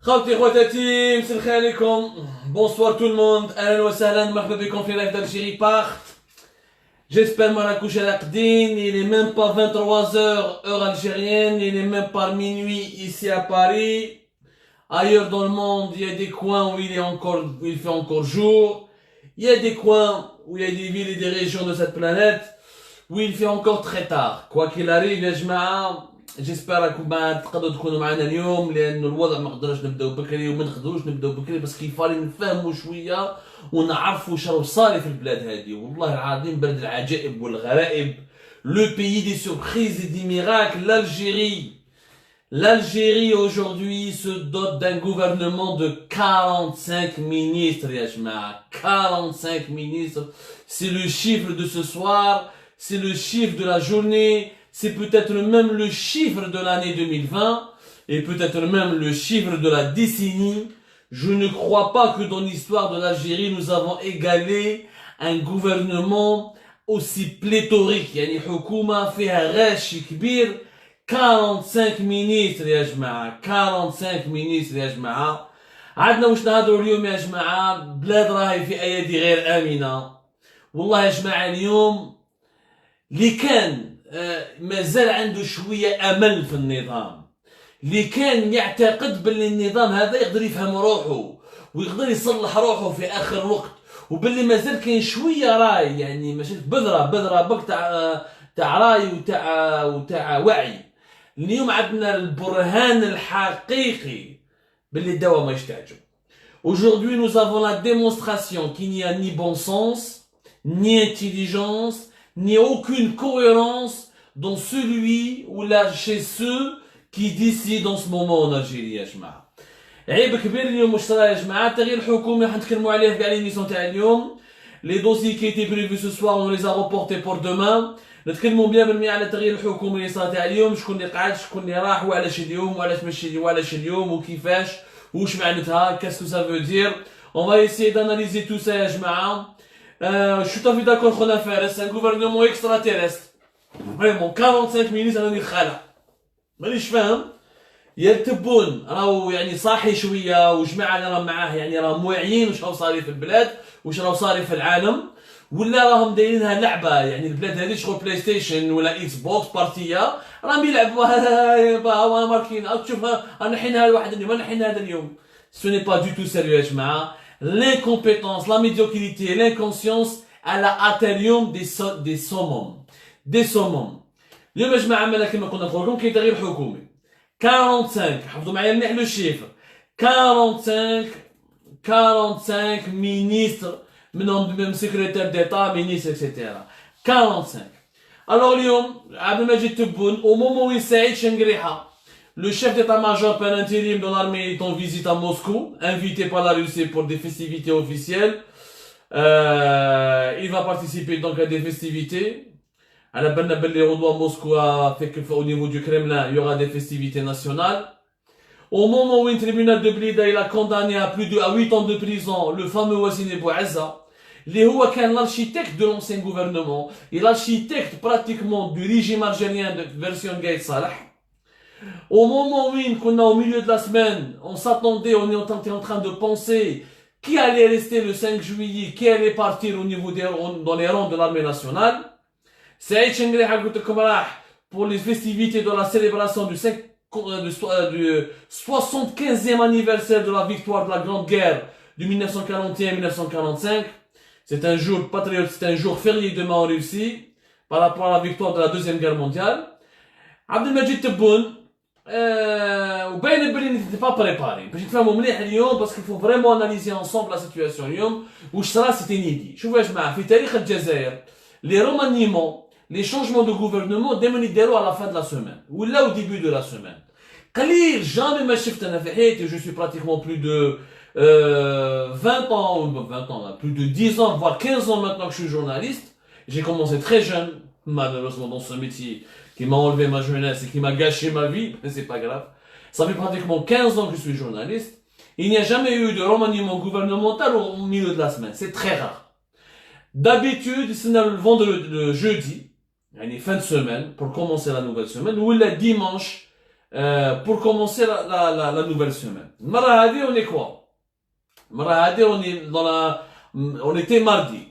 خوتي خواتاتي مساء الخير عليكم. Bonsoir tout le monde. اهلا وسهلا مرحبا بكم في لايف d'Algérie Part. J'espère Marrakech al Aqdin. Il est même pas 23h heure algérienne. Il est même pas minuit ici à Paris. Ailleurs dans le monde, il y a des coins où il fait encore jour. Il y a des coins où il y a des villes et des régions de cette planète où il fait encore très tard. Quoi qu'il arrive يا جماعة جيسبر راكم تقدروا تكونوا معنا اليوم لان الوضع ما نقدرش نبداو بكري وما نقدروش نبداو بكري بس كيفالي نفهموا شويه ونعرفوا شنو صار في البلاد هذه. والله العظيم بلد العجائب والغرائب. Le pays des surprises et des miracles, l'Algérie. L'Algérie aujourd'hui se dote d'un gouvernement de 45 ministres, ya jma'a. 45 ministres. C'est le chiffre de ce soir, c'est le chiffre de la journée. C'est peut-être même le chiffre de l'année 2020 et peut-être même le chiffre de la décennie. Je ne crois pas que dans l'histoire de l'Algérie, nous avons égalé un gouvernement aussi pléthorique. يعني حكومة فيها غش كبير. 45 ministres يا جماعة. 45 ministres يا جماعة. عندنا واش نهضروا اليوم يا جماعة. بلاد راهي في أيادي غير آمنة. والله يا جماعة اليوم اللي كان مازال عنده شوية أمل في النظام، اللي كان يعتقد باللي النظام هذا يقدر يفهم روحه ويقدر يصلح روحه في آخر وقت، وباللي مازال كاين شوية راي، يعني ماشي بذرة بك تاع راي وتاع وعي. اليوم عندنا البرهان الحقيقي باللي الدواء ما يشتعجب. Aujourd'hui nous avons la démonstration qu'il n'y a ni bon sens, ni intelligence, ni aucune cohérence dans celui ou là chez ceux qui décident en ce moment en Algérie يا جماعة. عيب كبير اليوم واش صرا يا جماعة. التغيير الحكومي راح نتكلموا عليه في كاع ليميسيون تاع اليوم. Les dossiers qui étaient prévus ce soir on les a reportés pour demain. نتكلموا 100% على التغيير الحكومي اللي صار تاع اليوم، شكون اللي قعد شكون اللي راح وعلاش اليوم وعلاش ماشي وعلاش اليوم وكيفاش وش معناتها qu'est-ce que ça veut dire. On va essayer d'analyser tout ça يا جماعة. Je suis tout à fait d'accord qu'on a fait, c'est un gouvernement extraterrestre. Vraiment, 45 ministres أنا نخالع. مانيش فاهم. يرتبون راهو يعني صاحي شوية وجماعة اللي راهم معاه يعني راهم واعيين وش راهو صاري في البلاد وش راهو صاري في العالم، ولا راهم دايرينها لعبة. يعني البلاد هذه شغل بلاي ستيشن ولا اكس بوكس بارتية راهم يلعبوا ماركين تشوف انا حينها الواحد اليوم انا حين هذا اليوم. Ce n'est pas du tout sérieux يا جماعة. L'incompétence, la médiocrité, l'inconscience à la atelium des summums. Des summums. اليوم يا جماعة مالا كما كنا نقول لكم كاين تغيير حكومي. 45 حفظوا معايا مليح لو شيفر. 45 ministres منهم même secrétaire d'État, ministre, etc. 45. Alors اليوم عبد المجيد تبون au moment où il Saïd Chengrikha, le chef d'état-major par intérim de l'armée est en visite à Moscou, invité par la Russie pour des festivités officielles. Il va participer donc à des festivités. À la Banna Bellerodoua, Moscou a fait qu'au niveau du Kremlin, il y aura des festivités nationales. Au moment où un tribunal de Blida il a condamné à 8 ans de prison le fameux Wassine Bouazza, اللي هو كان l'architecte de l'ancien gouvernement et l'architecte pratiquement du régime algérien de version Gaïd Salah. Au moment où on est au milieu de la semaine, on s'attendait, on était en train de penser qui allait rester le 5 juillet, qui allait partir au niveau dans les rangs de l'armée nationale. Saïd Chengrikha pour les festivités de la célébration du 75e anniversaire de la victoire de la Grande Guerre de 1941-1945. C'est un jour patriote, c'est un jour férié demain en Russie par rapport à la victoire de la Deuxième Guerre mondiale. Abdelmajid Tebboune وباين بلي n'était pas préparé. باش نفهموا مليح اليوم parce qu'il faut vraiment analyser ensemble la situation اليوم واش صرا سيتي نيدي. شوفوا يا جماعة في تاريخ الجزائر les remaniements, les changements de gouvernement دائما يداروا à la fin de la semaine ولا au début de la semaine. قليل jamais ما شفت انا في حياتي. Je suis pratiquement plus de 20 ans, plus de 10 ans, voire 15 ans maintenant que je suis journaliste. J'ai commencé très jeune, malheureusement, dans ce métier qui m'a enlevé ma jeunesse et qui m'a gâché ma vie, mais c'est pas grave. Ça fait pratiquement 15 ans que je suis journaliste. Il n'y a jamais eu de remaniement gouvernemental au milieu de la semaine. C'est très rare. D'habitude, c'est le jeudi, fin de semaine, pour commencer la nouvelle semaine, ou le dimanche, pour commencer la nouvelle semaine. Marahadi, on est quoi? Marahadi, on était mardi.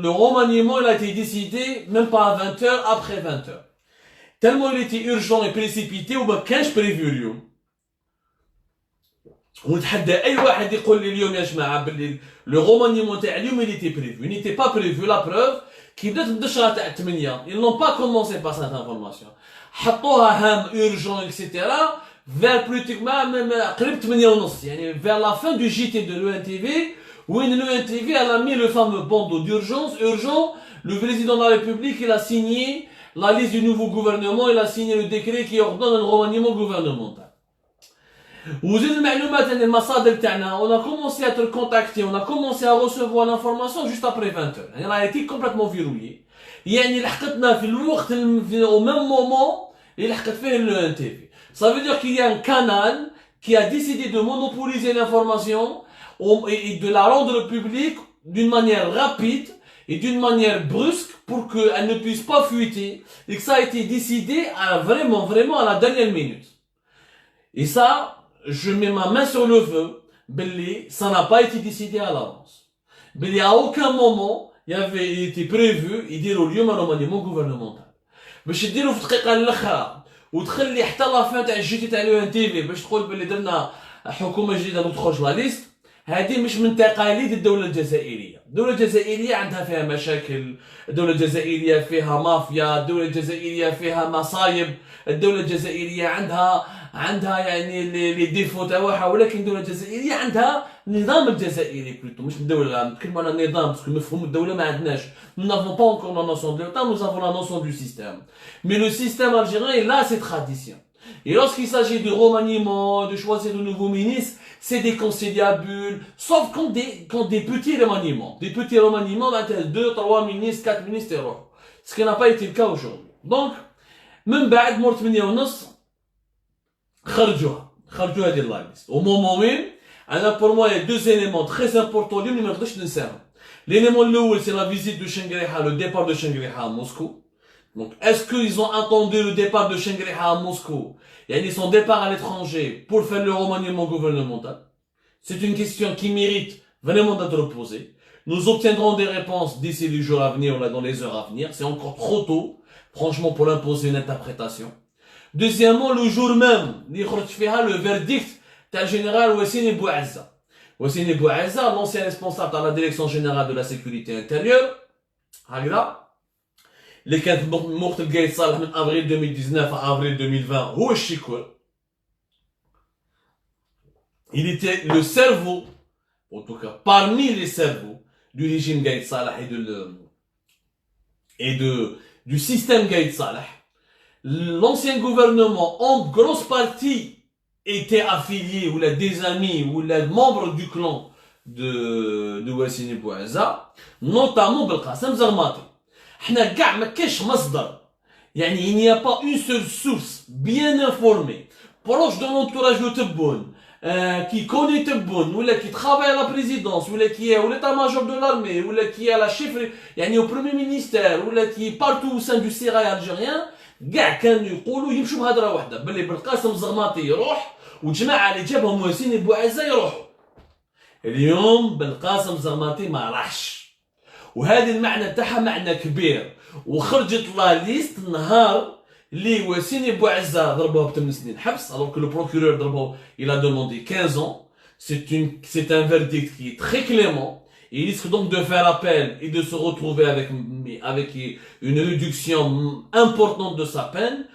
Le remaniement, il a été décidé même pas à 20h, après 20h. Tellement il était urgent et précipité, وما كانش prévu اليوم. ونتحدى اي واحد يقول لي اليوم يا جماعه باللي لو رومانيمون تاع اليوم il était prévu. Il n'était pas prévu, la preuve كي بدات الدشره تاع 8 ils n'ont pas commencé par cette information. حطوها هام urgent etc. vers pratiquement même قريب 8:30 يعني vers la fin du JT de l'ENTV où l'ENTV elle a mis le fameux bandeau d'urgence urgent. Le président de la République il a signé la liste du nouveau gouvernement, il a signé le décret qui ordonne un remaniement gouvernemental. وزيد المعلومات عن المصادر تاعنا on a commencé à être contacté, on a commencé à recevoir l'information juste après 20h. يعني elle a été complètement verrouillée. يعني لحقتنا في الوقت au même moment اللي لحقت فيه le NTV. Ça veut dire qu'il y a un canal qui a décidé de monopoliser l'information et de la rendre publique d'une manière rapide et d'une manière brusque pour qu'elle ne puisse pas fuiter et que ça a été décidé à vraiment à la dernière minute. Et ça, je mets ma main sur le feu, Belli, ça n'a pas été décidé à l'avance. Belli, à aucun moment, il était prévu, il dit au lieu un remaniement gouvernemental. باش يديروا في الدقيقه الاخرى وتخلي حتى لا فان تاع الجي تي تاع لو ان تي في باش تقول باللي درنا حكومه جديده وتخرج لا ليست. هذه مش من تقاليد الدوله الجزائريه. الدوله الجزائريه عندها فيها مشاكل، الدوله الجزائريه فيها مافيا، الدوله الجزائريه فيها مصايب، الدوله الجزائريه عندها يعني لي ديفو تاعها، ولكن الدوله الجزائريه عندها النظام الجزائري بلوتو مش الدوله. نتكلموا على النظام باسكو مفهوم الدوله ما عندناش. Nous n'avons pas encore la notion de l'État, nous avons la notion du système. Mais le système algérien, il a ses traditions. Et lorsqu'il s'agit de remaniement, de choisir de nouveaux ministres, c'est des conciliabules, sauf quand des petits remaniements. Des petits remaniements, 2, 3 ministres, 4 ministres, ce qui n'a pas été le cas aujourd'hui. Donc, même بعد مور 8:30 خرجوها هذه اللايست. Au moment même, pour moi, il y a deux éléments très importants اللي ما نقدرش ننساهم. L'élément الاول c'est la visite de Shengriha, le départ de Shengriha à Moscou. Donc, est-ce qu'ils ont attendu le départ de Shengriha à Moscou, et son départ à l'étranger, pour faire le remaniement gouvernemental? C'est une question qui mérite vraiment d'être posée. Nous obtiendrons des réponses d'ici les jours à venir, ou là dans les heures à venir. C'est encore trop tôt, franchement, pour imposer une interprétation. Deuxièmement, le jour même, le verdict du général Wassini Bouazza. Wassini Bouazza, l'ancien responsable de la direction générale de la sécurité intérieure, اللي كانت موقت القايد صالح من افريل 2019 à avril 2020 هو الشكور. Il était le cerveau, en tout cas parmi les cerveaux du régime Gaïd Salah du système Gaïd Salah. L'ancien gouvernement en grosse partie était affilié ou des amis ou les membres du clan de Wassini Bouazza, notamment Belkacem Zarmati. حنا كاع ما كاش مصدر يعني il n'y a pas une seule source bien informée proche de l'entourage de Tebboune qui connaît Tebboune ou qui travaille à la présidence ou qui est au l'état-major de l'armée ou qui est à la chef يعني au premier ministère ou qui est partout au sein du sérail algérien كاع كانوا يقولوا يمشوا بهضره واحده باللي بالقاسم الزغماطي يروح وجماعه اللي جابهم واسيني بوعزه يروحوا. اليوم بالقاسم الزغماطي ما راحش وهذا المعنى تاعها معنى كبير. وخرجت لا ليست النهار اللي واسيني بوعزه ضربوه ب8 سنين حبس alors que le procureur ضربوه il a demandé 15 ans. C'est un verdict qui est très clément. Il risque donc de faire appel et de se retrouver avec une réduction importante de sa peine.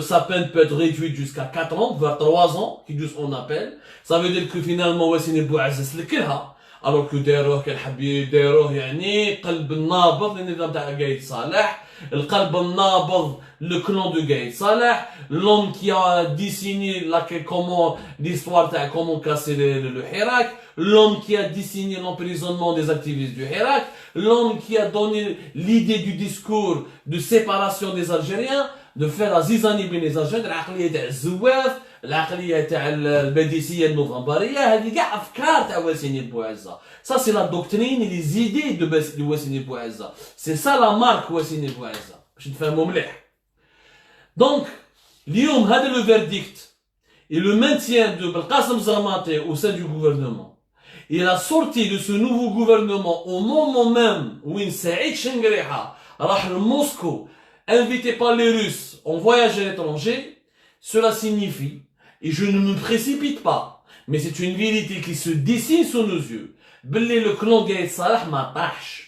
Sa peine peut être réduite jusqu'à 4 ans, voire 3 ans, qui douce en appel. Ça veut dire que finalement, Wassini Bouazza سلكلها. Alors que داروه كان حاب يداروه يعني قلب النابض للنظام تاع قايد صالح، القلب النابض le clan de Gaïd Salah, l'homme qui a dessiné comment l'histoire t'a comment casser le Hirak, l'homme qui a dessiné l'emprisonnement des activistes du Hirak, l'homme qui a donné l'idée du discours de séparation des Algériens, de faire la zizanie بين les Algériens, العقلية تاع الزواف، العقلية تاع الباديسية النوفمبرية، هذه كاع أفكار تاع واسيني بوعزة. Ça c'est la doctrine et les idées de واسيني بوعزة. C'est ça la marque واسيني بوعزة. باش نفهموا مليح. Donc, اليوم هذا le verdict et le maintien de Belkacem Zarmati au sein du gouvernement, et la sortie de ce nouveau gouvernement au moment même où Saïd Chengriha rah Moscou, invité par les Russes en voyage à l'étranger, cela signifie, et je ne me précipite pas, mais c'est une vérité qui se dessine sous nos yeux, بلي le clan Gaïd Salah ما طاحش.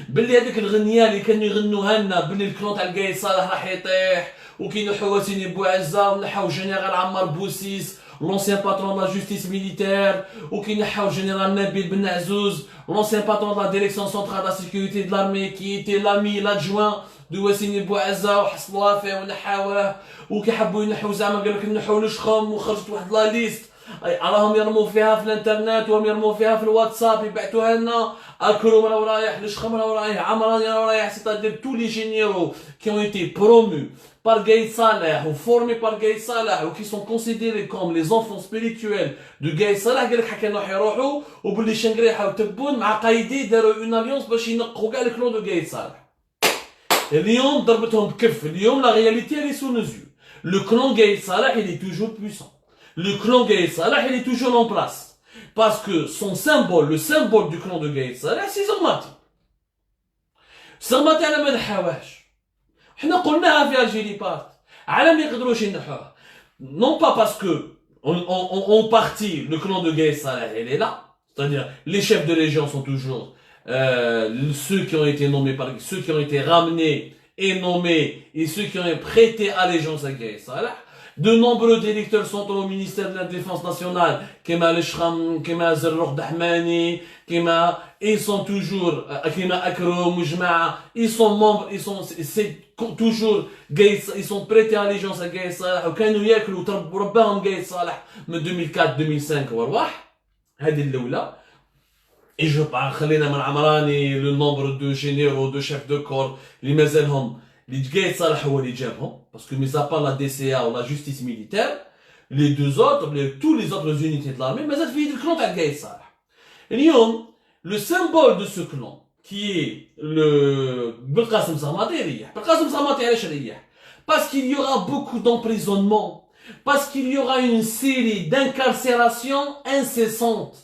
بلي هذيك الغنية اللي كانوا يغنوها لنا بلي الكلون تاع Gaïd Salah راح يطيح وكينحوا وسيني بوعزة ونحاو جنرال عمار بوسيس l'ancien patron de la justice militaire وكينحاو général Nabil Ben Azouz l'ancien patron de la direction centrale de la sécurité de l'armée qui était l'ami l'adjoint de وسيني بوعزة وحصلوها فيه ونحاوه وكيحبوا ينحوا زعما قال لك نحوا لشخم وخرجت واحد لا ليست راهم يرموا فيها في الانترنت وهم يرموا فيها في الواتساب يبعثوها لنا اكرم راه رايح لشخم راه رايح عمراني راه رايح c'est-à-dire tous les généraux qui ont été promus par Gaïd Salah ou formés par Gaïd Salah ou qui sont considérés comme les enfants spirituels de Gaïd Salah قال لك حكا راح يروحوا وباللي شنقريحه وتبون مع قايدي داروا اون اليونس باش ينقوا كاع الكلون دو Gaïd Salah. اليوم ضربتهم بكف اليوم la réalité elle est sous nos yeux. Le clan Gaïd Salah il est toujours puissant. Le clan Gaïd Salah, il est toujours en place. Parce que son symbole, le symbole du clan de Gaïd Salah, c'est Zarmati. Zarmati على ما نحاوهش. حنا قلناها في Algérie Part. على ما يقدروش ينحوها. Non pas parce que, en partie, le clan de Gaïd Salah, il est là. C'est-à-dire, les chefs de légion sont toujours ceux qui ont été nommés par, ceux qui ont été ramenés et nommés, et ceux qui ont prêté allégeance à Gaïd Salah. De nombreux directeurs centraux au ministère de la Défense nationale, Kema Leshram, Kema Zerrouk Dahmani, Kema, ils sont toujours, Kema Akrom, Mujma'a, ils sont membres, c'est toujours, ils sont prêtés à allégeance à Gaïd Salah, ou كانوا ياكلوا رباهم Gaïd Salah, من 2004-2005 وارواح, هذه الأولى. Et je parle, خلينا من عمراني, le nombre de généraux, de chefs de corps, اللي مازالهم les Gaïd Salah هو اللي جابهم parce que mis à part la DCA ou la justice militaire les deux autres tous les autres unités de l'armée مازال في يد الكلون تاع Gaïd Salah. اليوم le symbole de ce clan qui est le Belkacem Zarmati يريح. Belkacem Zarmati علاش يريح? Parce qu'il y aura beaucoup d'emprisonnement, parce qu'il y aura une série d'incarcérations incessantes,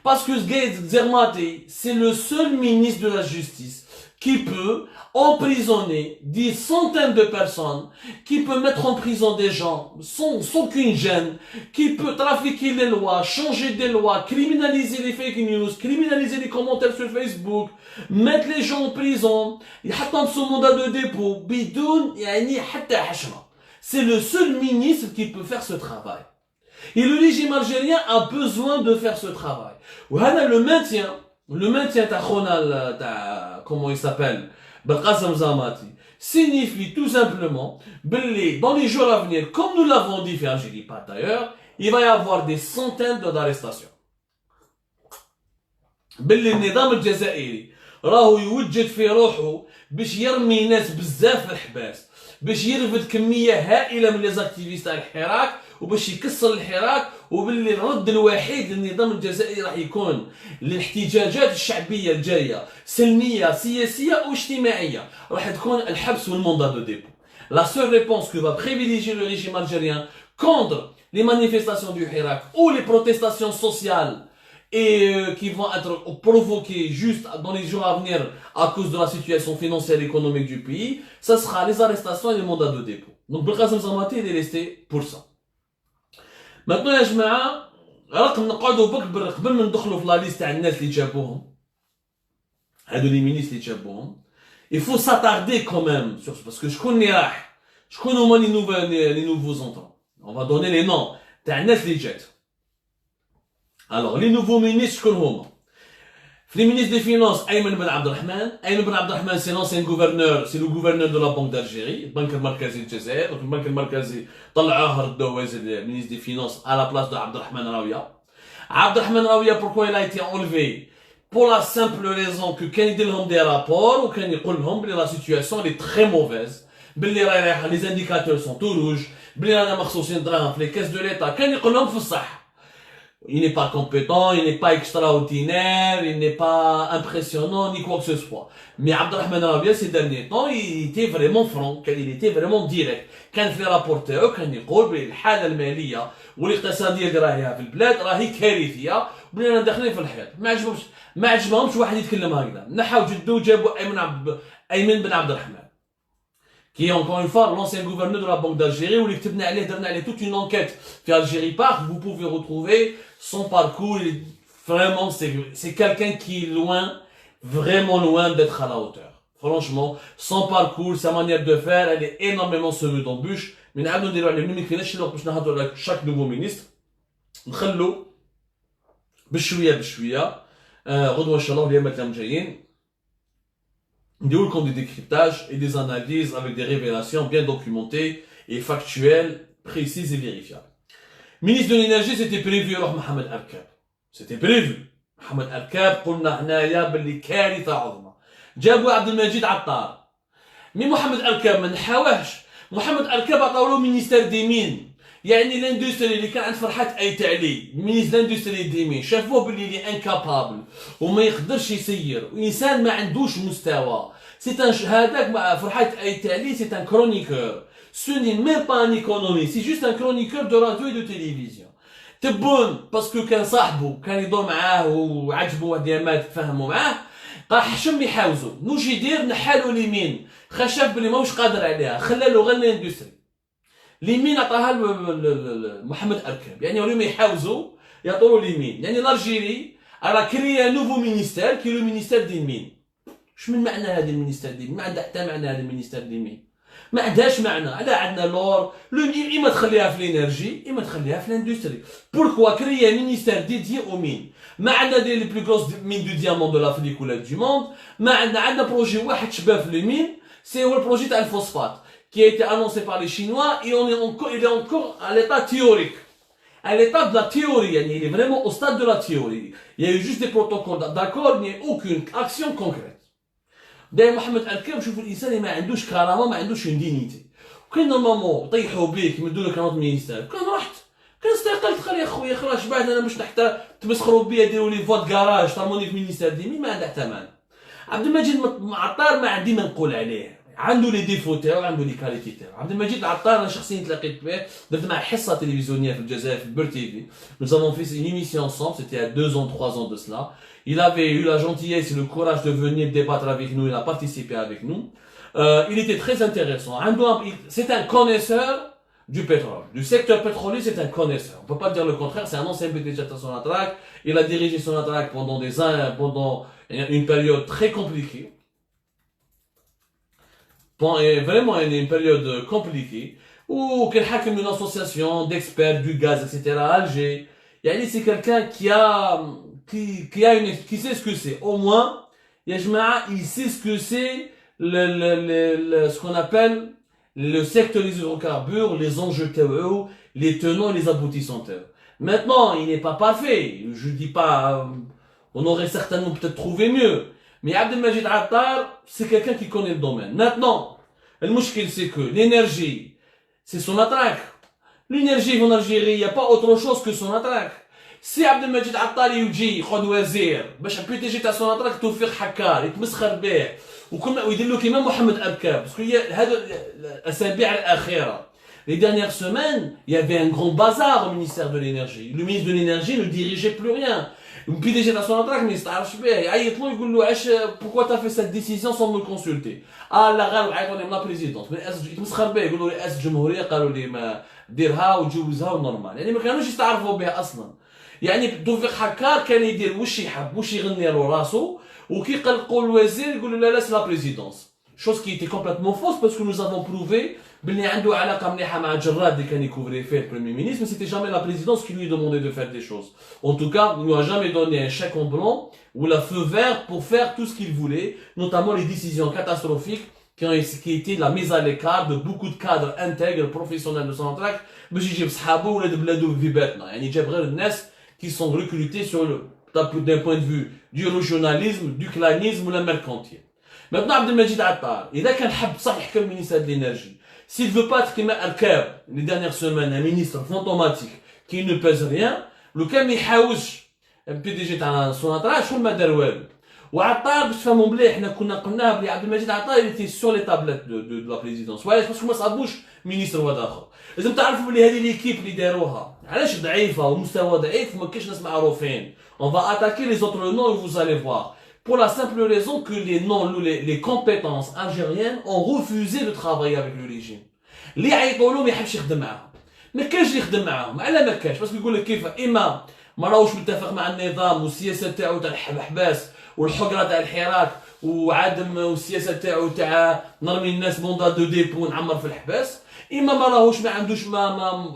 parce que Gaïd Zarmati c'est le seul ministre de la justice qui peut emprisonner des centaines de personnes, qui peut mettre en prison des gens sans aucune gêne, qui peut trafiquer les lois, changer des lois, criminaliser les fake news, criminaliser les commentaires sur Facebook, mettre les gens en prison, يحطهم sous mandat de dépôt, بدون يعني حتى حشمة. C'est le seul ministre qui peut faire ce travail. Et le régime algérien a besoin de faire ce travail. وهذا le maintien تاع comment il s'appelle Belkacem Zarmati signifie tout simplement dans les jours à venir, comme nous l'avons dit à Algérie Part d'ailleurs, il va y avoir des centaines d'arrestations. النظام الجزائري راهو يوجد في روحه باش يرمي ناس بزاف في الحباس باش يرفد كميه هائله من ليزاكتيفيست تاع الحراك وباش يكسر الحراك وباللي الرد الوحيد للنظام الجزائري راح يكون للاحتجاجات الشعبيه الجايه سلميه سياسيه او اجتماعيه راح تكون الحبس والموندا دو ديبو. La seule réponse que va privilégier le régime algérien contre les manifestations du Hirak ou les protestations sociales et qui vont être provoquées juste dans les jours à venir à cause de la situation financière et économique du pays, ça sera les arrestations et les mandats de dépôt. Donc Belkacem Zarmati il est resté pour ça. Maintenant يا جماعة راكم نقعدوا بكبر قبل ما ندخلوا في لا ليست تاع الناس اللي جابوهم هادو لي مينيس اللي جابوهم. Il faut s'attarder quand même sur parce que شكون اللي راح شكون هما les nouveaux entrants. On va donner les noms تاع الناس اللي جات. Alors, les nouveaux ministres, شكون هما؟ Les ministres des Finances, Ayman Ben Abdelrahman. Ayman Ben Abdelrahman, c'est l'ancien gouverneur, c'est le gouverneur de la Banque d'Algérie, le Banque Markazi Algérie. Donc, le Banque Markazi, طلعوه ردوه le ministre des Finances à la place de Abdelrahman Raouia. Abdelrahman Raouia, pourquoi il a été enlevé? Pour la simple raison que quand il donne des rapports, ou quand il dit que la situation elle est très mauvaise, les indicateurs sont tout rouges, les caisses de l'État, quand il dit que c'est ça. Il n'est pas compétent, il n'est pas extraordinaire, il n'est pas impressionnant, ni quoi que ce soit. Mais Abdelrahman Rabia, ces derniers temps, il était vraiment franc, il était vraiment direct. كان في رابور تاعو كان يقول بلي الحاله الماليه والاقتصاديه اللي راهي في البلاد راهي كارثيه وبلينا داخلين في الحيط. ما عجبهمش واحد يتكلم هكذا. نحاو جدو جابوا ايمن بن عبد الرحمن. Qui est encore une fois l'ancien gouverneur de la Banque d'Algérie, où درنا عليه toute une enquête في Algérie Park, vous pouvez retrouver son parcours, vraiment c'est quelqu'un qui est loin, vraiment loin d'être à la hauteur. Franchement, son parcours, sa manière de faire, elle est énormément semée d'embûches. Mais نعاودو نديرو عليه ما كايناش الوقت باش نهضروا على chaque nouveau ministre. نخلو بشويه غدوه ان شاء الله اليومات اللي جايين نديرو لكم des décryptages et des analyses avec des révélations bien documentées et factuelles, précises et vérifiables. Ministre de l'énergie, c'était prévu يروح محمد أركاب. C'était prévu. محمد أركاب قلنا حنايا باللي كارثة عظمى. جابوا عبد المجيد عطار. مي محمد أركاب ما نحاوهش. محمد أركاب عطاولو مينيستير دي مين. يعني لاندستري اللي كان عند فرحات اي تعلي مينيستر لاندستري دي مين شافوه باللي لي انكابابل وما يقدرش يسير وانسان ما عندوش مستوى. هذاك مع فرحات اي تعلي سي ان كرونيكور. Ce n'est même pas un économiste, c'est juste un chroniqueur de radio et de télévision. تبون باسكو كان صاحبه كان يدور معاه وعجبه واحد اليامات تفاهموا معاه قال حشم يحاوزو نوش يدير نحالو اليمين خشاف بلي ماهوش قادر عليها خلالو غير الاندستري اليمين عطاها محمد أركاب يعني اليوم يحاوزوا يعطوا اليمين يعني الجيري راه كريا نوفو مينيستير كي لو مينيستير دي مين. اش من معنى هذا المينيستير دي مين؟ ما عندها حتى معنى هذا المينيستير دي مين. ما عندهاش معنى. لا عندنا لور اما تخليها في الانرجي اما تخليها في الاندستري. بوركوا كريا مينيستير ديدي او مين؟ ما عندنا دي لي بلو غروس مين دو ديامون دو لافريك ولا دو موند. ما عندنا بروجي واحد شباب في لي مين سي هو البروجي تاع الفوسفات qui a été annoncé par les Chinois et il est encore à l'état théorique. À l'état de la théorie, il est vraiment au stade de la théorie. Il y a eu juste des protocoles d'accord, il n'y a aucune action concrète. D'ailleurs, Mohamed Al-Kab, je vous dis ça, il n'a pas carrément, il n'a pas une dignité. Quand normalement, طيحوا بيك يمدوا لك نوض مينيستير كان رحت كان استقلت خلي اخويا خلاص بعد انا مش حتى تمسخروا بيا ديروا لي فوت كراج طرموني في مينيستير ديمي ما عنده حتى معنى. عبد المجيد عطار ما عندي ما نقول عليه عنده لي ديفو تاعو عنده لي كاليتي تاعو. عبد المجيد العطار انا شخصيا تلاقيت به درت معاه حصه تلفزيونيه في الجزائر في البر تي في. Nous avons fait une émission ensemble, c'était il y a 2 ans 3 ans de cela. Il avait eu la gentillesse et le courage de venir débattre avec nous, il a participé avec nous. Il était très intéressant. C'est un connaisseur du pétrole, du secteur pétrolier, c'est un connaisseur. On peut pas dire le contraire, c'est un ancien PDG de Sonatrach. Il a dirigé Sonatrach pendant une période très compliquée. Vraiment une période compliquée où quel hakim une association d'experts du gaz etc. à Alger. C'est quelqu'un qui sait ce que c'est. Au moins, il sait ce que c'est ce qu'on appelle le secteur des hydrocarbures, les enjeux TEO, les tenants et les aboutissants TEO. Maintenant, il n'est pas parfait. Je dis pas, on aurait certainement peut-être trouvé mieux. Mais Abdelmajid Attar, c'est quelqu'un qui connaît le domaine. Maintenant, le mouchkil c'est que l'énergie, c'est son attaque. L'énergie en Algérie, il n'y a pas autre chose que son attaque. Si Abdelmajid Attar يجي ياخذ وزير باش البيتيجي تاع son attaque توفيق حكار يتمسخر به ويدير له كيما محمد أركاب parce que هذا الأسابيع الأخيرة les dernières semaines, il y avait un grand bazar au ministère de l'énergie. Le ministre de l'énergie ne dirigeait plus rien. Le PDG de la Sonatrach, mais pourquoi tu as fait cette décision sans me consulter? Ah, la la présidente. Mais est-ce يعني توفيق حكار كان يدير واش يحب واش يغني له راسو وكي يقلقوا الوزير يقولوا لا لا سي لا بريزيدونس chose qui était complètement fausse parce que nous avons prouvé بلي عنده علاقه مليحه مع جراد اللي كان يكوفري فيه البريمير مينيستر mais c'était jamais la présidence qui lui demandait de faire des choses. En tout cas, il ne lui a jamais donné un chèque en blanc ou la feu vert pour faire tout ce qu'il voulait, notamment les décisions catastrophiques qui étaient la mise à l'écart de beaucoup de cadres intègres professionnels de Sonatrach باش يجيب صحابه ولا بلادو في بيتنا يعني جاب غير الناس qui sont recrutés sur d'un point de vue du régionalisme, du clanisme ou la mercantile. Maintenant, Abdelmajid Attar, il a qu'un hab صحيح comme ministre de l'énergie. S'il veut pas être comme Arkab, les dernières semaines, un ministre fantomatique qui ne pèse rien, لو كان ما يحاولش بي دي جي تاع سوناترا شغل ما دار والو. وعطار باش تفهموا مليح حنا كنا قلناها بلي عبد المجيد عطار اللي سور لي تابلت دو لا بريزيدونس، وعلاش؟ باسكو ما صابوش مينيستر واحد اخر. لازم تعرفوا بلي هذه ليكيب اللي داروها علاش ضعيفه ومستوى ضعيف وما كاينش ناس معروفين. On va attaquer les autres noms et vous allez voir. Pour la simple raison que les noms, les compétences algériennes ont refusé de travailler avec le régime. اللي عيطوا له ما يحبش يخدم معاهم. ما كانش اللي يخدم معاهم، على ما كانش؟ باسكو يقول لك كيف اما ما راهوش متفق مع النظام والسياسه تاعو تاع الحباس والحقره تاع الحراك وعدم والسياسه تاعو تاع نرمي الناس بوندا دو ديبو نعمر في الحباس، اما ما راهوش ما عندوش ما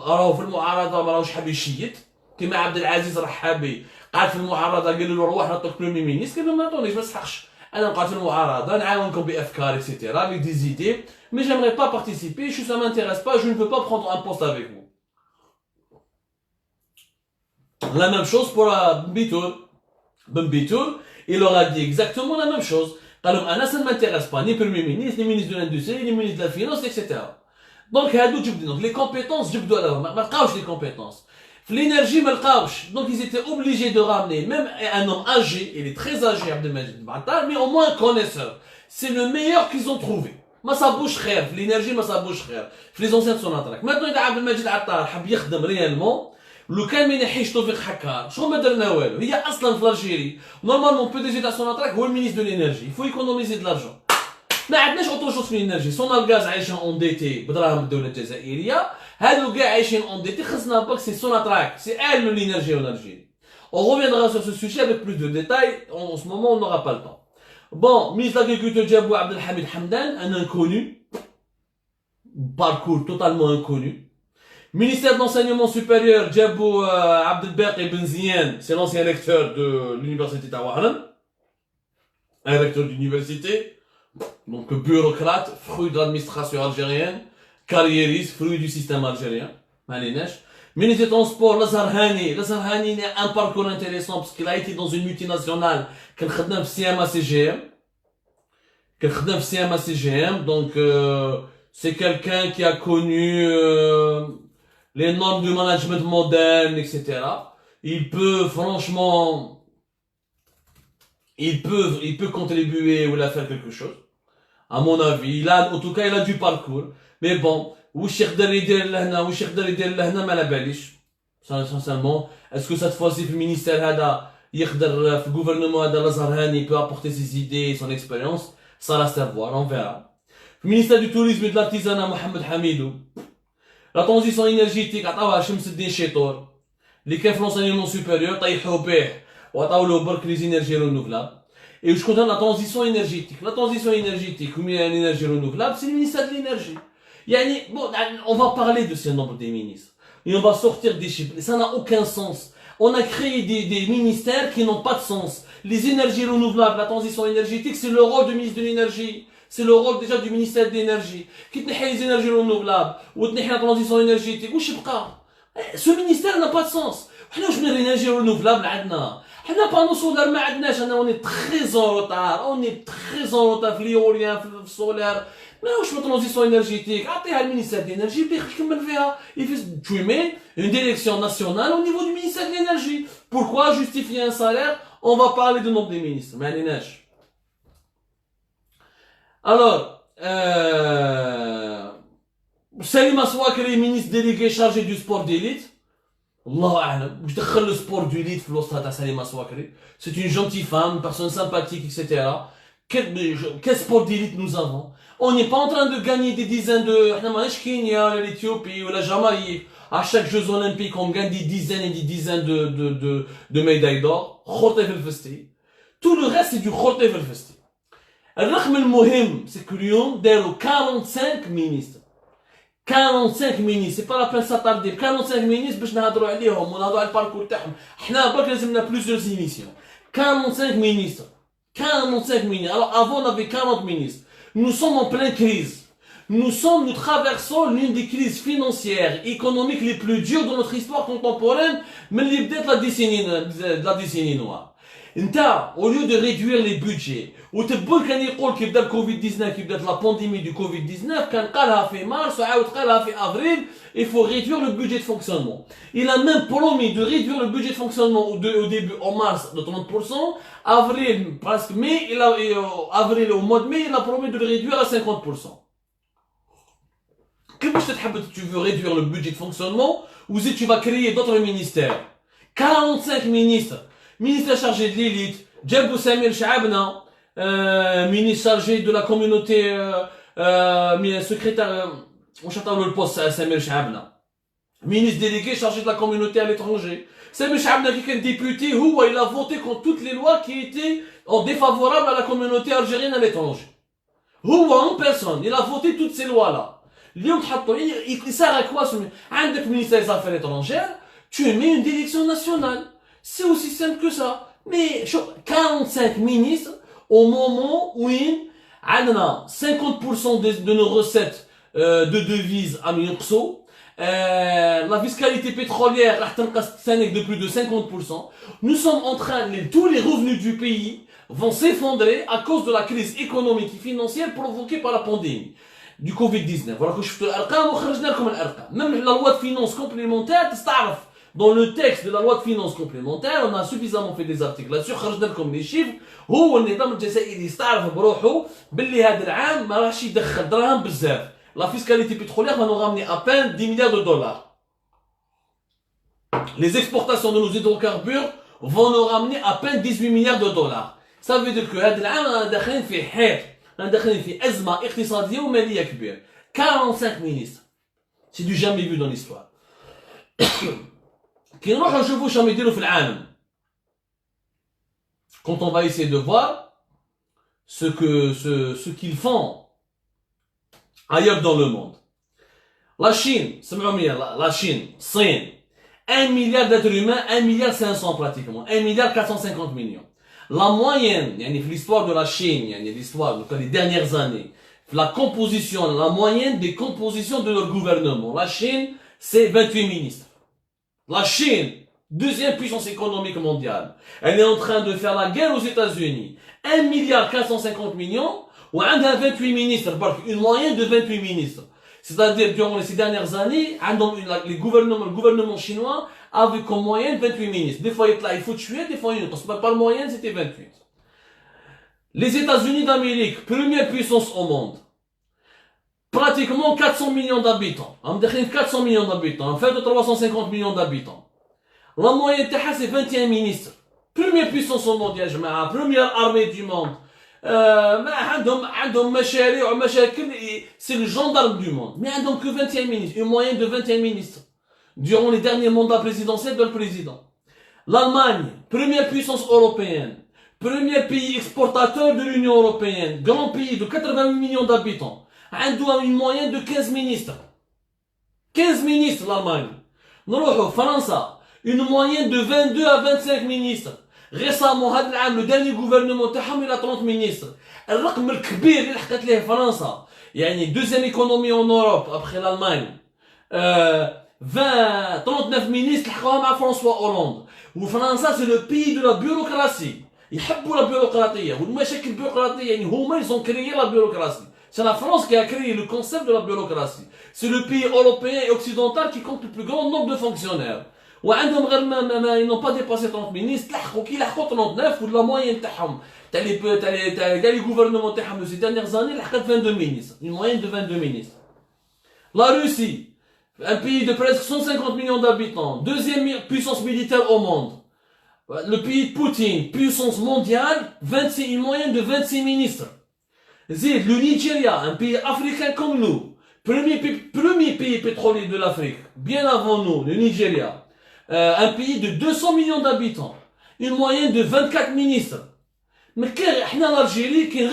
راهو في المعارضه ما راهوش حاب يشيت كيما عبد العزيز الرحابي قاعد في المعارضه قال له روح نعطيك برومي مينيستر، قال له ما عطونيش ما نسحقش، انا نقعد في المعارضه نعاونكم بافكار اكسيتيرا avec des idées mais j'aimerais pas participer, ça m'intéresse pas, je ne veux pas prendre un poste avec vous. La même chose pour Ben Bitour, il leur a dit exactement la même chose. Alors, ça ne m'intéresse pas, ni Premier ministre, ni ministre de l'Industrie, ni ministre de la Finance, etc. Donc, les compétences, les compétences. L'énergie, donc ils étaient obligés de ramener même un homme âgé, il est très âgé, Abdelmajid Battar, mais au moins un connaisseur. C'est le meilleur qu'ils ont trouvé. ما صابوش خير في الانرجي، ما صابوش خير في لي زونسيان سوناتراك. ماتنو اذا عبد المجيد عطار حب يخدم ريالمون، لو كان ما ينحيش توفيق حكار شغل ما درنا والو. هي اصلا في الجيري نورمالمون بي دي جي تاع سوناتراك هو المينيستر دو لينرجي، فو ايكونوميزي د لارجون. ما عندناش اوتو شوز في الانرجي، صونا الغاز عايشين اون دي تي بدراهم الدوله الجزائريه، هادو كاع عايشين اون دي تي، خصنا باك سي سوناتراك سي ال لو لينرجي اون الجيري. On reviendra sur ce sujet avec plus de détails, en ce moment on n'aura pas le temps. Bon, ministre de l'Agriculture Djabou Abdelhamid Hamdan, un inconnu, parcours totalement inconnu. Ministère de l'Enseignement Supérieur Djabou Abdelbaqi Ben Zian, c'est l'ancien recteur de l'université Tawaharan, un recteur d'université, donc bureaucrate, fruit de l'administration algérienne, carriériste, fruit du système algérien, Malinesh. Ministre des Transports, Lazar Hani a un parcours intéressant parce qu'il a été dans une multinationale qui CMA CGM, donc c'est quelqu'un qui a connu les normes du management moderne, etc. Il peut franchement, il peut contribuer ou la faire quelque chose. À mon avis, en tout cas, il a du parcours. Mais bon, واش يقدر يدير لهنا واش يقدر يدير لهنا ما على باليش سانسيرمون. اسكو سات فوسي في المينيستير هذا يقدر في الغوفرنمون هذا لازار هاني بو ابورتي سي ايدي سون اكسبيريونس سا راست افوار اون فيرا. في المينيستير دو توريزم دو لارتيزانا محمد حميدو، لا ترانزيسيون انرجيتيك عطاوها شمس الدين شيطور اللي كان في لونسينيمون سوبيريور طيحوا به وعطاو له برك لي زينيرجي رونوفلابل. Et je compte la transition énergétique. La transition énergétique, ou bien l'énergie renouvelable, c'est le ministère de l'énergie. Bon, on va parler de ce nombre des ministres. Et on va sortir des chiffres. Ça n'a aucun sens. On a créé des ministères qui n'ont pas de sens. Les énergies renouvelables, la transition énergétique, c'est le rôle du ministre de l'énergie. C'est le rôle déjà du ministère de l'énergie. Qui tenait les énergies renouvelables, ou tenait la transition énergétique, ou je sais pas. Ce ministère n'a pas de sens. حنا واش من l'énergie renouvelable عندنا؟ حنا بانو سولار ما عندناش. on est très en retard في l'éolien في السولار. ماهوش من ترانزيسيون انرجيتيك، عطيها المينيستير دي انرجي بدا يكمل فيها. Tu mets une direction nationale au niveau du ministère de l'énergie. Pourquoi justifier un salaire? On va parler du nombre des ministres. ما عليناش. Alors Salim Aswakri, ministre délégué chargé du sport d'élite. الله أعلم واش دخل le sport d'élite في الوسط تاع سليمة سواكري. C'est une gentille femme, une personne sympathique, etc. Quel sport d'élite nous avons? On n'est pas en train de gagner des dizaines de... احنا ماناش كينيا ولا l'Éthiopie ولا Jamaïque. À chaque Jeux Olympiques, on gagne des dizaines et des dizaines de médailles d'or. خورطي في الفستي. Tout le reste c'est du خورطي في الفستي. الرقم المهم c'est que اليوم داروا 45 ministres. 45 ministres, c'est pas la peine de s'attarder. 45 ministres باش نهضروا عليهم ونهضروا على الباركور تاعهم. حنا برك لازمنا plusieurs émissions. 45 ministres. 45 ministres. Alors avant on avait 40 ministres. Nous sommes en pleine crise. Nous traversons l'une des crises financières, économiques les plus dures de notre histoire contemporaine, mais les peut-être la décennie noire. Au lieu de réduire les budgets, ou te bon quand il dit qu'il y a le Covid-19, qu'il y a la pandémie du Covid-19, quand il a fait mars, ou il a fait avril, il faut réduire le budget de fonctionnement. Il a même promis de réduire le budget de fonctionnement au début, en mars, de 30%, avril, presque mai, avril, au mois de mai, il a promis de le réduire à 50%. Comment tu veux réduire le budget de fonctionnement, ou si tu vas créer d'autres ministères? 45 ministres. Ministre chargé de l'élite, Djabou Samir Chaabna, ministre chargé de la communauté, secrétaire, on chante le poste à Samir Chaabna. Ministre délégué chargé de la communauté à l'étranger. Samir Chaabna, qui est un député, il a voté contre toutes les lois qui étaient défavorables à la communauté algérienne à l'étranger. En personne, il a voté toutes ces lois-là. Il sert à quoi ce ministère des Affaires étrangères? Tu mets une direction nationale. C'est aussi simple que ça. Mais 45 ministres au moment où il a 50% de nos recettes de devises à Miyokso. La fiscalité pétrolière de plus de 50%. Nous sommes en train, tous les revenus du pays vont s'effondrer à cause de la crise économique et financière provoquée par la pandémie du Covid-19. Voilà que je fais l'arqam ou kharajna lakum al-arqam. Même la loi de finances complémentaire, dans le texte de la loi de finances complémentaire, on a suffisamment fait des articles là-dessus, خرجنا لكم les chiffres. هو النظام الجزائري يستعرف بروحه باللي هذا العام ما راحش يدخل دراهم بزاف. La fiscalité pétrolière va nous ramener à peine 10 milliards de dollars. Les exportations de nos hydrocarbures vont nous ramener à peine 18 milliards de dollars. Ça veut dire que هذا العام أنا داخلين في حيط، أنا داخلين في أزمة اقتصادية ومالية كبيرة. 45 ministres. C'est du jamais vu dans l'histoire. Quand on va essayer de voir ce qu'ils font ailleurs dans le monde. La Chine, la Chine, 1 milliard d'êtres humains, 1 milliard 500 pratiquement, 1 milliard 450 millions. La moyenne, l'histoire de la Chine, l'histoire des dernières années, la moyenne des compositions de leur gouvernement. La Chine, c'est 28 ministres. La Chine, deuxième puissance économique mondiale, elle est en train de faire la guerre aux États-Unis. 1 milliard 450 millions, ou elle a 28 ministres, une moyenne de 28 ministres. C'est-à-dire, durant ces dernières années, le gouvernement chinois avait comme moyenne 28 ministres. Des fois, il faut tuer, des fois, il ne pas le moyenne, c'était 28. Les États-Unis d'Amérique, première puissance au monde. Pratiquement 400 millions d'habitants. On a 400 millions d'habitants. En fait, de 350 millions d'habitants. La moyenne, c'est 21 ministres. Première puissance au monde, première armée du monde. C'est le gendarme du monde. Mais ils n'ont que 21 ministres. Une moyenne de 21 ministres. Durant les derniers mandats présidentiels de le président. L'Allemagne, première puissance européenne. Premier pays exportateur de l'Union européenne. Grand pays de 88 millions d'habitants. عنده une moyenne de 15 ministres. 15 ministres l'Allemagne. نروحوا فرنسا, une moyenne de 22 à 25 ministres. Récemment, هذا العام, le dernier gouvernement تاعهم il a 30 ministres. الرقم الكبير اللي لحقت ليه فرنسا, يعني deuxième économie en Europe après l'Allemagne. 39 ministres لحقوها مع فرانسوا أولاند. وفرنسا c'est le pays de la bureaucratie. يحبوا la bureaucratie. والمشاكل البيروقراطية يعني هما ils ont créé la bureaucratie. C'est la France qui a créé le concept de la bureaucratie. C'est le pays européen et occidental qui compte le plus grand nombre de fonctionnaires. Ils n'ont pas dépassé 30 ministres, ils ont 39 ou de la moyenne. Les gouvernements de ces dernières années, ils ont 22 ministres. Une moyenne de 22 ministres. La Russie, un pays de presque 150 millions d'habitants, deuxième puissance militaire au monde. Le pays de Poutine, puissance mondiale, une moyenne de 26 ministres. Le Nigeria, un pays africain comme nous, premier pays pétrolier de l'Afrique, bien avant nous, le Nigeria, un pays de 200 millions d'habitants, une moyenne de 24 ministres. Mais l'Algérie, qui est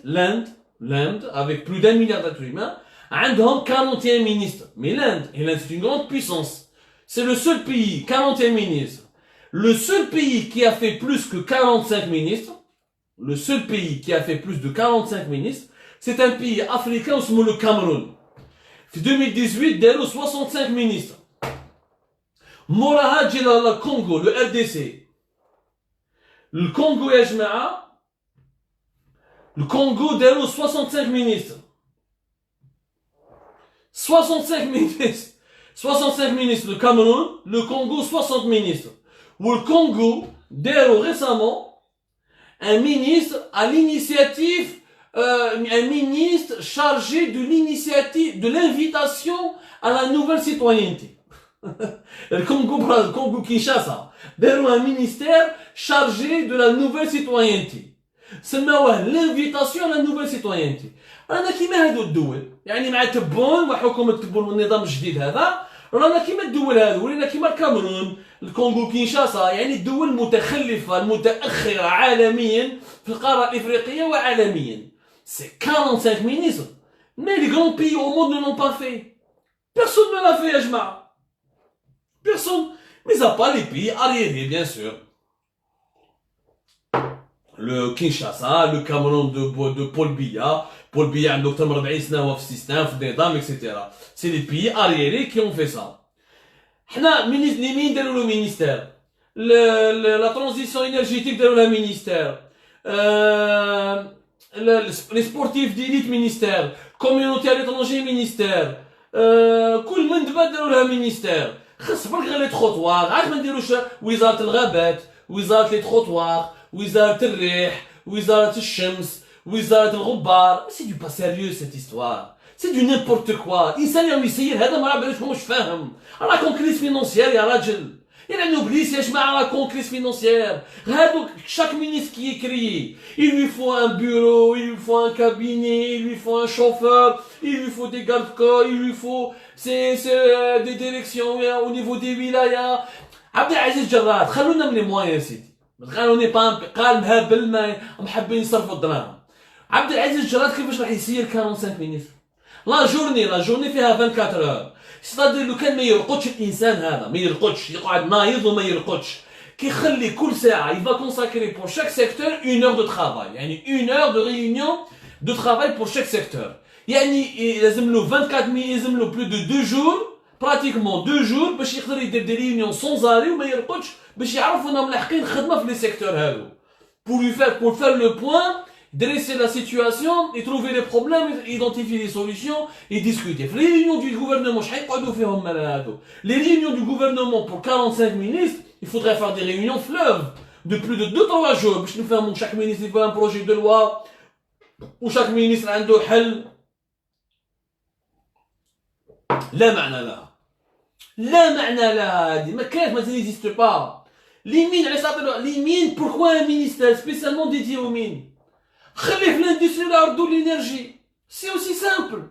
l'Inde, avec plus d'1 milliard d'êtres humains, a 41 ministres. Mais l'Inde, c'est une grande puissance. C'est le seul pays, 41 ministres. Le seul pays qui a fait plus que 45 ministres, le seul pays qui a fait plus de 45 ministres, c'est un pays africain, le Cameroun. En 2018, il y a 65 ministres. Moraha le Congo, le RDC. Le Congo, يا جماعة, le Congo داروا 65 ministres. 65 ministres. 65 ministres. Le Cameroun, le Congo, 60 ministres. Ou le Congo داروا récemment un ministre à l'initiative, un ministre chargé de l'initiative, de l'invitation à la nouvelle citoyenneté. Le Congo Kinshasa, un ministère chargé de la nouvelle citoyenneté. C'est l'invitation à la nouvelle citoyenneté. رانا كيما هادو الدول يعني مع تبون وحكومة تبون والنظام الجديد هذا رانا كيما الدول هادو ولينا كيما الكاميرون الكونغو كينشاسا يعني الدول المتخلفة المتأخرة عالميا في القارة الإفريقية وعالميا. C'est 45 ministres. Mais les grands pays au monde ne l'ont pas fait. Personne ne l'a fait, يا جماعة. Personne. Mais à part les pays arriérés, bien sûr. Le Kinshasa, le Cameroun de Paul Biya. Paul Biya, le docteur Marbaïs, Nawaf Sistan, Fdedam, etc. C'est les pays arriérés qui ont fait ça. Les mines dans le ministère. La transition énergétique dans le ministère. Les sportifs d'élite ministère. Communauté à l'étranger ministère. كل من تبدلوا لها ministère. خاص برك غير لي تروطوار عاد ما نديروش وزارة الغابات وزارة لي تروطوار وزارة الريح وزارة الشمس وزارة الغبار. سي دو با سيريو سيت هيستوار. سي دو نيمبورت كوا. انسان يوم يسير هذا ما راه مش فاهم. راكم كريس فينونسيير يا راجل. يعني نوبليس يا جماعة راكم كريس فينونسيير. هادوك chaque ministre qui est créé, il lui faut un bureau, il lui faut un cabinet, il lui faut un chauffeur, il lui faut des gardes-corps, il lui faut des directions au niveau des wilayas. عبد العزيز جراد خلونا من لي موان يا سيدي. خلوني قال مهبل ما محبين يصرفوا الدراهم. عبد العزيز جراد كيفاش راح يسير 45 ministres. لا جورني فيها 24 heures. ستادير لو كان ما يرقدش الانسان هذا ما يرقدش يقعد نايض وما يرقدش كيخلي كل ساعه il va consacrer pour chaque secteur 1 heure de travail يعني 1 heure de réunion de travail pour chaque secteur يعني لازم له 24 لازم له plus de 2 jours pratiquement 2 jours باش يقدر يدير دي ريونيون sans arrêt وما يرقدش باش يعرفوا انهم لاحقين خدمه في لي سيكتور هذو pour faire le point dresser la situation et trouver les problèmes, identifier les solutions et discuter. Les réunions du gouvernement, les réunions du gouvernement pour 45 ministres, il faudrait faire des réunions fleuves de plus de 2-3 jours. Chaque ministre il fait un projet de loi, ou chaque ministre a un حل. لا معنى لها. لا معنى لها هذه. ما n'existe pas. Les mines, pourquoi un ministère spécialement dédié aux mines? خليه في l'industrie de l'énergie. C'est aussi simple.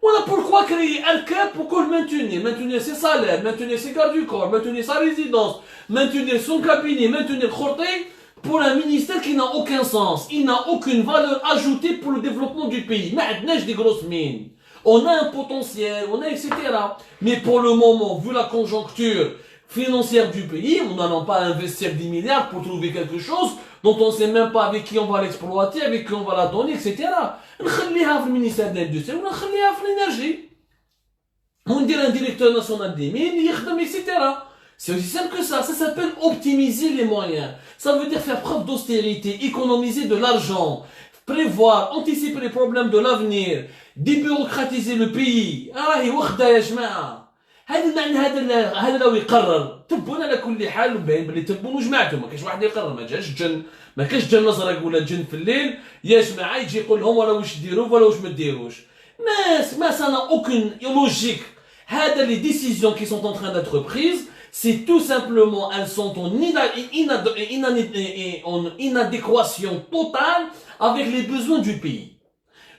On a pourquoi créer un cap pour le maintenir ses salaires, maintenir ses gardes du corps, maintenir sa résidence, maintenir son cabinet, maintenir Khorté pour un ministère qui n'a aucun sens. Il n'a aucune valeur ajoutée pour le développement du pays. Mais on a des grosses mines. On a un potentiel, on a etc. Mais pour le moment, vu la conjoncture financière du pays, nous n'allons pas investir 10 milliards pour trouver quelque chose dont on ne sait même pas avec qui on va l'exploiter, avec qui on va la donner, etc. نخليها في المينيستير de l'industrie ونخليها في l'énergie. وندير un directeur national des mines يخدم etc. C'est aussi simple que ça s'appelle optimiser les moyens. Ça veut dire faire preuve d'austérité, économiser de l'argent, prévoir, anticiper les problèmes de l'avenir, débureaucratiser le pays. راهي وخدة يا جماعة. هذا المعنى هذا لو يقرر تبون على كل حال وباين بلي تبون وجماعتهم ما كاينش واحد يقرر ما جاش جن ما كاينش جن ازرق ولا جن في الليل يا جماعه يجي يقول لهم ولا واش ديروا ولا واش ما ديروش ما ça n'a aucune logique. هذا les décisions qui sont en train d'être prises c'est tout simplement elles sont en inadéquation totale avec les besoins du pays.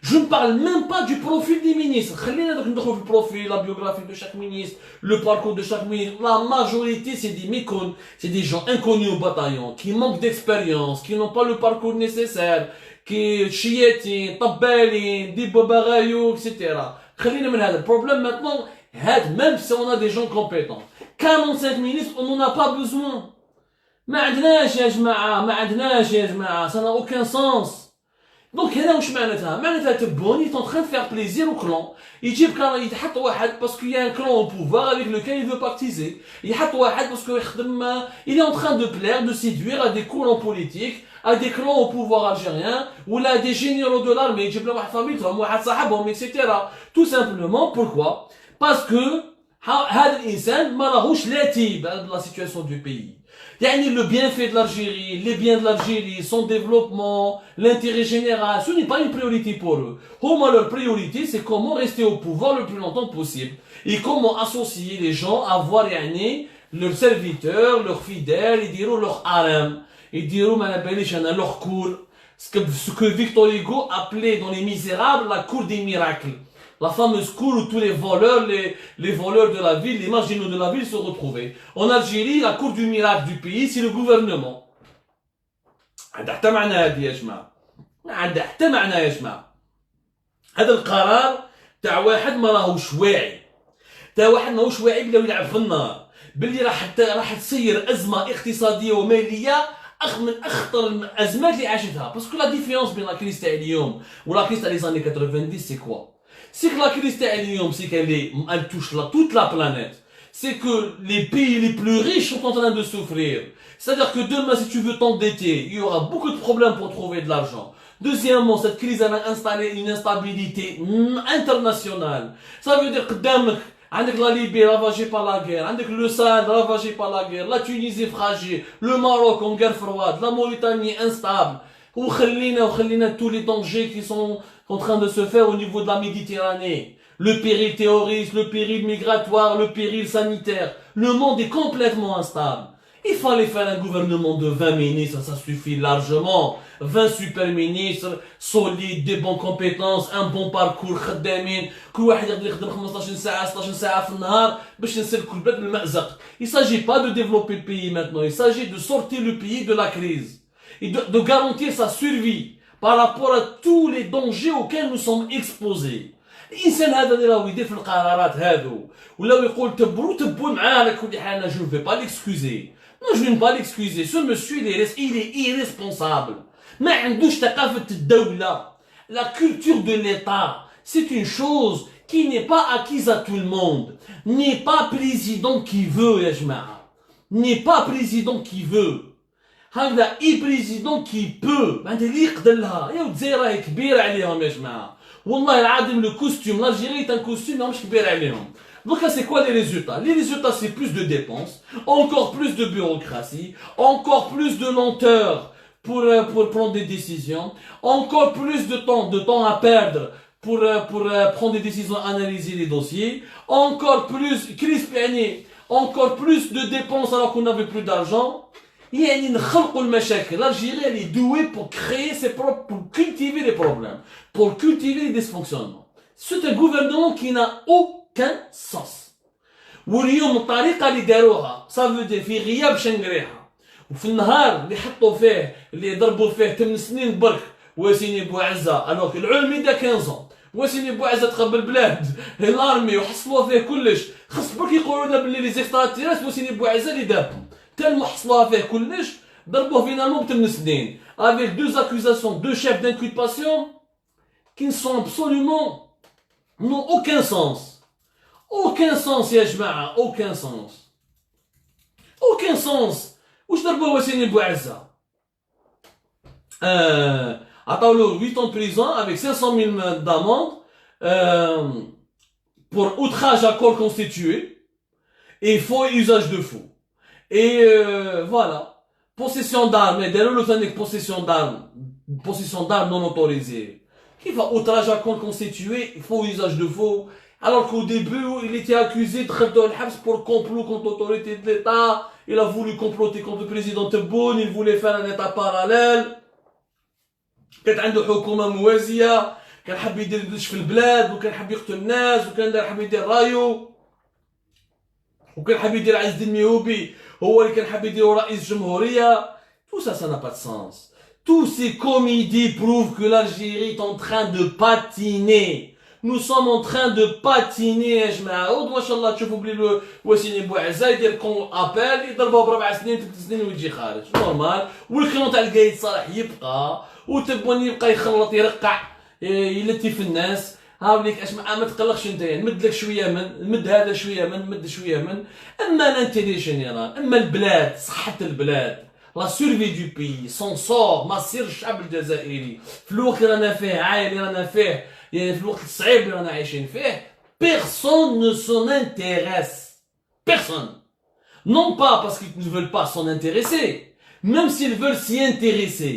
Je ne parle même pas du profil des ministres. Le profil, la biographie de chaque ministre, le parcours de chaque ministre. La majorité, c'est des méconnus, c'est des gens inconnus au bataillon, qui manquent d'expérience, qui n'ont pas le parcours nécessaire, qui chiétin, tabelin, des bobarayou, etc. Le problème maintenant, même si on a des gens compétents, 45 ministres, on n'en a pas besoin. ما عندناش يا جماعة, ça n'a aucun sens. دونك هنا واش معناتها؟ معناتها تبون il est en train de faire plaisir au clan. يجيب كان يتحط واحد باسكو il y a un clan au pouvoir avec lequel il veut pactiser. يحط واحد باسكو يخدم il est en train de plaire, de séduire à des courants politiques, à des clans au pouvoir algérien ou à des généraux de l'armée. يجيب لهم واحد فاميلتهم واحد صاحبهم etc. Tout simplement pourquoi? Parce que هذا الانسان ما راهوش لاتي بلا situation du pays. يعني le bienfait de l'Algérie, les biens de l'Algérie, son développement, l'intérêt général, ce n'est pas une priorité pour eux. Leur priorité, c'est comment rester au pouvoir le plus longtemps possible. Et comment associer les gens à voir leurs serviteurs, leurs fidèles, ils diront leur harem, ils diront leur cour. Ce que Victor Hugo appelait dans Les Misérables la cour des miracles. La fameuse cour où tous les voleurs, les voleurs de la ville, les marginaux de la ville se retrouvaient. En Algérie, la cour du miracle du pays, c'est le gouvernement. عندها حتى معنى هذه يا جماعة. عندها حتى معنى يا جماعة. هذا القرار تاع واحد ما راهوش واعي. تاع واحد ماهوش واعي بلا يلعب في النار. باللي راح تصير أزمة اقتصادية ومالية من أخطر الأزمات اللي عاشتها. باسكو لا ديفيرونس بين لا كريس تاع اليوم ولا كريس تاع لي زاني 90 سي كوا؟ C'est que la crise c'est qu'elle touche toute la planète. C'est que les pays les plus riches sont en train de souffrir. C'est-à-dire que demain, si tu veux t'endetter, il y aura beaucoup de problèmes pour trouver de l'argent. Deuxièmement, cette crise elle a installé une instabilité internationale. Ça veut dire que avec la Libye ravagée par la guerre, avec le Sahel ravagé par la guerre, la Tunisie fragile, le Maroc en guerre froide, la Mauritanie instable, ou khallina tous les dangers qui sont en train de se faire au niveau de la Méditerranée. Le péril terroriste, le péril migratoire, le péril sanitaire. Le monde est complètement instable. Il fallait faire un gouvernement de 20 ministres, ça suffit largement. 20 super ministres, solides, des bonnes compétences, un bon parcours, خدامين. كل واحد يقدر يخدم 15 ساعة 16 ساعة في النهار باش نسلكوا البلاد من المأزق. Il ne s'agit pas de développer le pays maintenant, il s'agit de sortir le pays de la crise. Et de garantir sa survie par rapport à tous les dangers auxquels nous sommes exposés. الانسان هذا اللي راهو يدير في القرارات هادو ولا يقول تبوا معاه على كل حال je ne vais pas l'excuser. Non, je ne vais pas l'excuser. Ce monsieur il est irresponsable. ما عندوش ثقافة الدولة. La culture de l'État, c'est une chose qui n'est pas acquise à tout le monde. N'est pas président qui veut يا جماعة. N'est pas président qui veut. هذا اي بريزيدون كي بو هذا اللي يقدر لها يا الجزائر راهي كبيره عليهم يا جماعه والله العظيم لو كوستيم l'Algérie est un costume ماهوش كبير عليهم. Donc là c'est quoi les résultats? Les résultats c'est plus de dépenses, encore plus de bureaucratie, encore plus de lenteur pour prendre des décisions, encore plus de temps à perdre pour prendre des décisions, analyser les dossiers, encore plus encore plus de dépenses alors qu'on n'avait plus d'argent. يعني نخلقوا المشاكل. L'Algérie elle est douée pour créer ses propres, pour cultiver les problèmes, pour cultiver les dysfonctionnements. C'est un gouvernement qui n'a aucun sens. واليوم الطريقة اللي داروها ça veut dire في غياب شنقريحة وفي النهار اللي حطوا فيه اللي ضربوا فيه 8 سنين برك واسيني بوعزة alors que العلمي دا 15 واسيني بوعزة تخرب البلاد الارمي وحصلوا فيه كلش خاص برك يقولوا لنا باللي لي زيكستراتيرات واسيني بوعزة اللي دابهم tellement حصلوها فيه كلش ضربوه فينالمون ب 8 سنين avec deux accusations, deux chefs d'inculpation qui ne sont absolument n'ont aucun sens. Aucun sens يا جماعة, aucun sens. Aucun sens. واش ضربوه وسيني بوعزة؟ عطاولو 8 ans de prison avec 500 000 d'amende pour outrage à corps constitué et faux et usage de faux. Et voilà. Possession d'armes, et derrière le possession d'armes non autorisées. Qui va outrage à corps constitué, faux usage de faux. Alors qu'au début, il était accusé de Khaled Habs pour complot contre l'autorité de l'État. Il a voulu comploter contre le président Tebboune, il voulait faire un État parallèle. كانت عنده حكومة موازية، كان حاب يدير يدش في البلاد، وكان حاب يقتل الناس، وكان حاب يدير رايو، وكان حاب يدير عز الدين ميوبي هو اللي كان حاب يديرو رئيس جمهورية. Tout ça, ça n'a pas de sens. Tous ces comédies prouvent que l'Algérie est en train de patiner. Nous sommes en train de patiner يا جماعة. ما شاء الله تشوفوا بلي وسيم بوعزة يدير كون ابل يضربوه ب4 سنين 3 سنين ويجي خارج نورمال، والكلون تاع القايد صالح يبقى، وتبوني يبقى يخلط يرقع يلتي في الناس. هاوليك اش ما تقلقش انت، نمد لك شويه من نمد هذا شويه من نمد شويه من. اما لانتيري جينيرال، اما البلاد، صحه البلاد، لا سيرفي دو بي سون سور، مصير الشعب الجزائري في الوقت اللي رانا فيه، عايل اللي رانا فيه، يعني في الوقت الصعيب اللي رانا عايشين فيه. Personne ne s'en intéresse. Personne. Non pas parce qu'ils ne veulent pas s'en intéresser, même s'ils veulent s'y intéresser,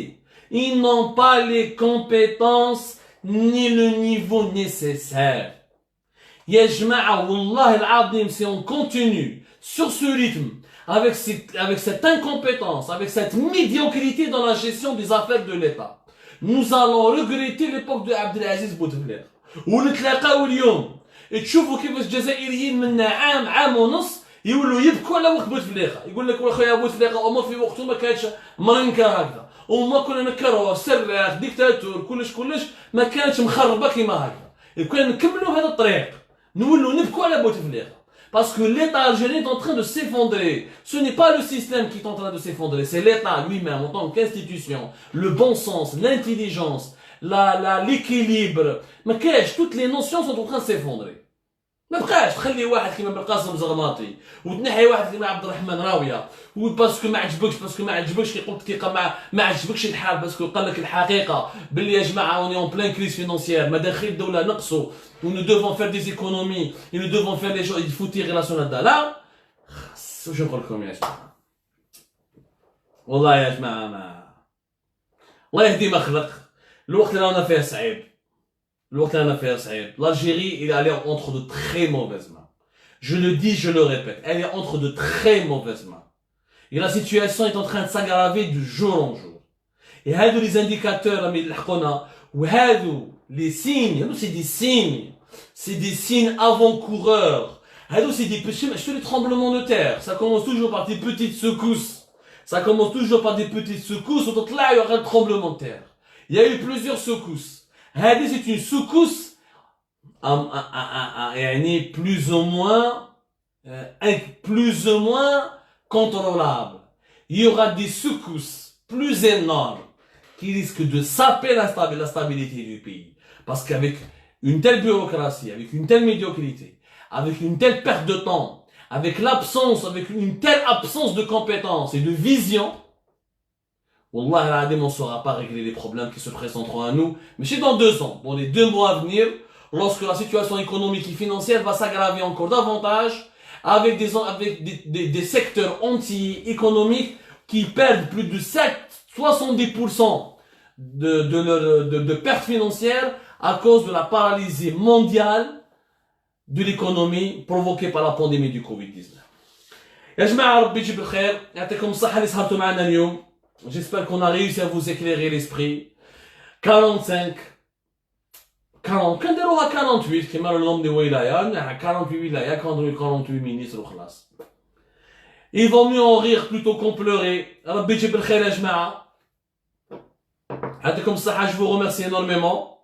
ils n'ont pas les compétences ni le niveau nécessaire. Ya jma'a, wallah al-azim, si on continue sur ce rythme, avec cette incompétence, avec cette médiocrité dans la gestion des affaires de l'État, nous allons regretter l'époque de Abdelaziz Bouteflika. ونتلاقاو اليوم تشوفوا كيفاش الجزائريين من عام ونص يولوا يبكوا على وقت بوتفليقه. يقول لك واخويا بوتفليقه وما في وقته ما كانتش مرنكه هكذا، وما كنا نكرهوا سراخ ديكتاتور كلش ما كانتش مخربه كيما هكذا. كنا نكملوا هذا الطريق نولوا نبكوا على بوتفليقه. Parce que l'État algérien est en train de s'effondrer. Ce n'est pas le système qui est en train de s'effondrer, c'est l'État lui-même en tant qu'institution. Le bon sens, l'intelligence, l'équilibre. ما كاش toutes les notions sont en train de s'effondrer. ما بقاش تخلي واحد كيما بالقاسم زغماطي وتنحي واحد كيما عبد الرحمن راويه وباسكو ما عجبكش كيقول ما عجبكش الحال باسكو قال لك الحقيقه باللي يا جماعه اوني اون بلان كريز فينونسيير مداخيل الدوله نقصوا nous devons faire des économies et nous devons faire les choses il faut tirer la sonnette d'alarme. واش نقول لكم يا جماعه، والله يا جماعه ما الله يهدي ما خلق. الوقت اللي رانا فيه صعيب، L'Algérie, elle est allée entre de très mauvaises mains. Je le dis, je le répète, elle est entre de très mauvaises mains. Et la situation est en train de s'aggraver du jour en jour. Et les indicateurs, les signes, c'est des signes avant-coureurs. C'est des petits, les tremblements de terre. Ça commence toujours par des petites secousses. Autant là, il y aura un tremblement de terre. Il y a eu plusieurs secousses. C'est une secousse plus ou moins contrôlable. Il y aura des secousses plus énormes qui risquent de saper la stabilité du pays. Parce qu'avec une telle bureaucratie, avec une telle médiocrité, avec une telle perte de temps, avec une telle absence de compétences et de vision, Wallah, on ne saura pas régler les problèmes qui se présenteront à nous, mais c'est dans 2 ans, dans les 2 mois à venir, lorsque la situation économique et financière va s'aggraver encore davantage, avec des secteurs anti-économiques qui perdent plus de 70% de pertes financières à cause de la paralysie mondiale de l'économie provoquée par la pandémie du Covid-19. يا جماعة ربي يجيب الخير، يعطيكم الصحة اللي سهرتوا معنا اليوم. J'espère qu'on a réussi à vous éclairer l'esprit. 45, 40, كان نديروها 48 كيما le nombre de wilaya, 48 wilaya, 48 ministres وخلاص. Il vaut mieux en rire plutôt qu'en pleurer. ربي يجيب الخير يا جماعة. يعطيكم الصحة, je vous remercie énormément.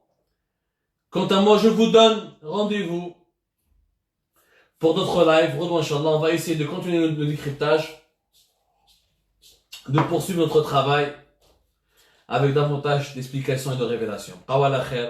Quant à moi, je vous donne rendez-vous pour d'autres lives. Inch'Allah, on va essayer de continuer le décryptage, de poursuivre notre travail avec davantage d'explications et de révélations. Qawala khair,